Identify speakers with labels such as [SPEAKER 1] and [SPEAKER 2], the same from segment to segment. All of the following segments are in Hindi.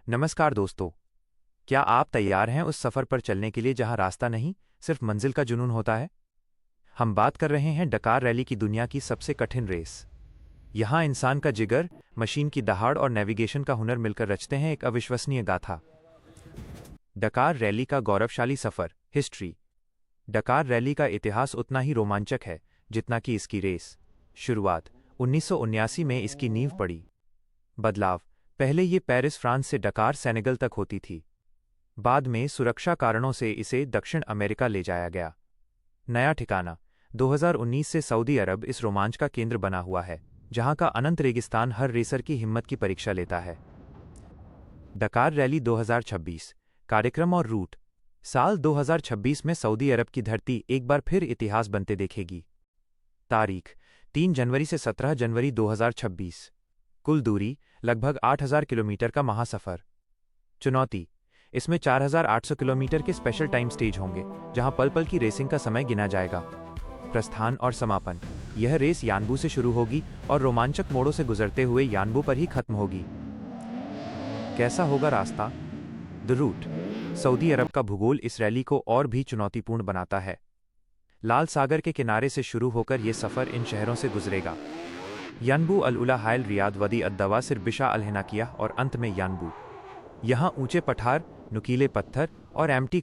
[SPEAKER 1] नमस्कार दोस्तों। क्या आप तैयार हैं उस सफ़र पर चलने के लिए जहां रास्ता नहीं, सिर्फ मंजिल का जुनून होता है? हम बात कर रहे हैं डकार रैली की, दुनिया की सबसे कठिन रेस। यहां इंसान का जिगर, मशीन की दहाड़ और नेविगेशन का हुनर मिलकर रचते हैं एक अविश्वसनीय गाथा। डकार रैली का गौरवशाली सफ़र, हिस्ट्री। डकार रैली का इतिहास उतना ही रोमांचक है जितना कि इसकी रेस। शुरुआत 1979 में इसकी नींव पड़ी। बदलाव, पहले ये पेरिस फ्रांस से डकार सेनेगल तक होती थी। बाद में सुरक्षा कारणों से इसे दक्षिण अमेरिका ले जाया गया। नया ठिकाना 2019 से सऊदी अरब इस रोमांच का केंद्र बना हुआ है, जहां का अनंत रेगिस्तान हर रेसर की हिम्मत की परीक्षा लेता है। डकार रैली 2026 कार्यक्रम और रूट। साल 2026 में सऊदी अरब की धरती एक बार फिर इतिहास बनते देखेगी। तारीख 3 जनवरी से 17 जनवरी 2026। कुल दूरी लगभग 8,000 किलोमीटर का महासफर। चुनौती, इसमें 4,800 किलोमीटर के स्पेशल टाइम स्टेज होंगे, जहां पल पल की रेसिंग का समय गिना जाएगा। प्रस्थान और समापन, यह रेस यानबू से शुरू होगी और रोमांचक मोड़ों से गुजरते हुए यानबू पर ही खत्म होगी। कैसा होगा रास्ता? The root. सऊदी अरब का भूगोल इस रैली को और भी चुनौतीपूर्ण बनाता है। लाल सागर के किनारे से शुरू होकर यह सफ़र इन शहरों से गुजरेगा: यानबू, अल उला, हायल, रियाद, वदी अद-दवा, सिरबिशा, अल हिनाकिया और अंत में यानबू। यहाँ ऊंचे पठार, नुकीले पत्थर और एम्प्टी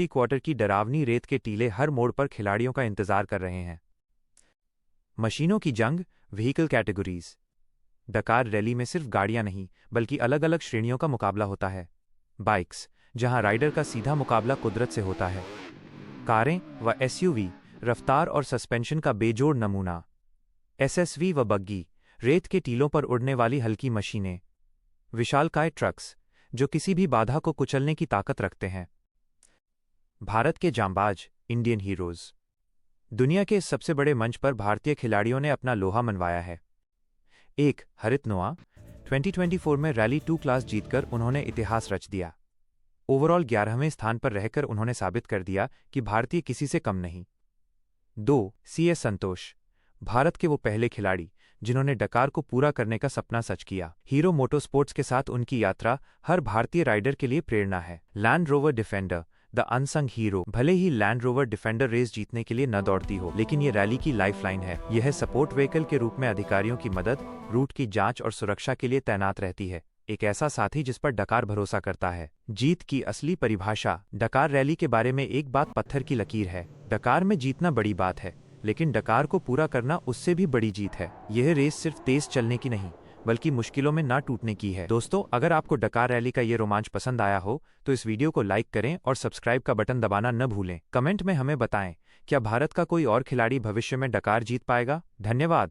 [SPEAKER 1] क्वार्टर की डरावनी रेत के टीले हर मोड़ पर खिलाड़ियों का इंतजार कर रहे हैं। मशीनों की जंग, व्हीकल कैटेगरीज। डकार रैली में सिर्फ गाड़ियां नहीं, बल्कि अलग अलग श्रेणियों का मुकाबला होता है। बाइक्स, जहां राइडर का सीधा मुकाबला कुदरत से होता है। कारें व एसयूवी, रफ्तार और सस्पेंशन का बेजोड़ नमूना। एसएसवी व बग्गी, रेत के टीलों पर उड़ने वाली हल्की मशीनें। विशालकाय ट्रक्स, जो किसी भी बाधा को कुचलने की ताकत रखते हैं। भारत के जांबाज, इंडियन हीरोज। दुनिया के इस सबसे बड़े मंच पर भारतीय खिलाड़ियों ने अपना लोहा मनवाया है। एक, हरित नोआ। 2024 में रैली 2 क्लास जीतकर उन्होंने इतिहास रच दिया। ओवरऑल 11वें स्थान पर रहकर उन्होंने साबित कर दिया कि भारतीय किसी से कम नहीं। 2, सीएस संतोष। भारत के वो पहले खिलाड़ी जिन्होंने डकार को पूरा करने का सपना सच किया। हीरो मोटोस्पोर्ट्स के साथ उनकी यात्रा हर भारतीय राइडर के लिए प्रेरणा है। Land rover defender, the unsung hero. भले ही लैंड रोवर डिफेंडर रेस जीतने के लिए न दौड़ती हो, लेकिन ये रैली की लाइफलाइन है। यह सपोर्ट व्हीकल के रूप में अधिकारियों की मदद, रूट की जांच और सुरक्षा के लिए तैनात रहती है। एक ऐसा साथी जिस पर डकार भरोसा करता है। जीत की असली परिभाषा। डकार रैली के बारे में एक बात पत्थर की लकीर है। डकार में जीतना बड़ी बात है, लेकिन डकार को पूरा करना उससे भी बड़ी जीत है। यह रेस सिर्फ तेज चलने की नहीं, बल्कि मुश्किलों में ना टूटने की है। दोस्तों, अगर आपको डकार रैली का ये रोमांच पसंद आया हो तो इस वीडियो को लाइक करें और सब्सक्राइब का बटन दबाना न भूलें। कमेंट में हमें बताएं, क्या भारत का कोई और खिलाड़ी भविष्य में डकार जीत पाएगा? धन्यवाद।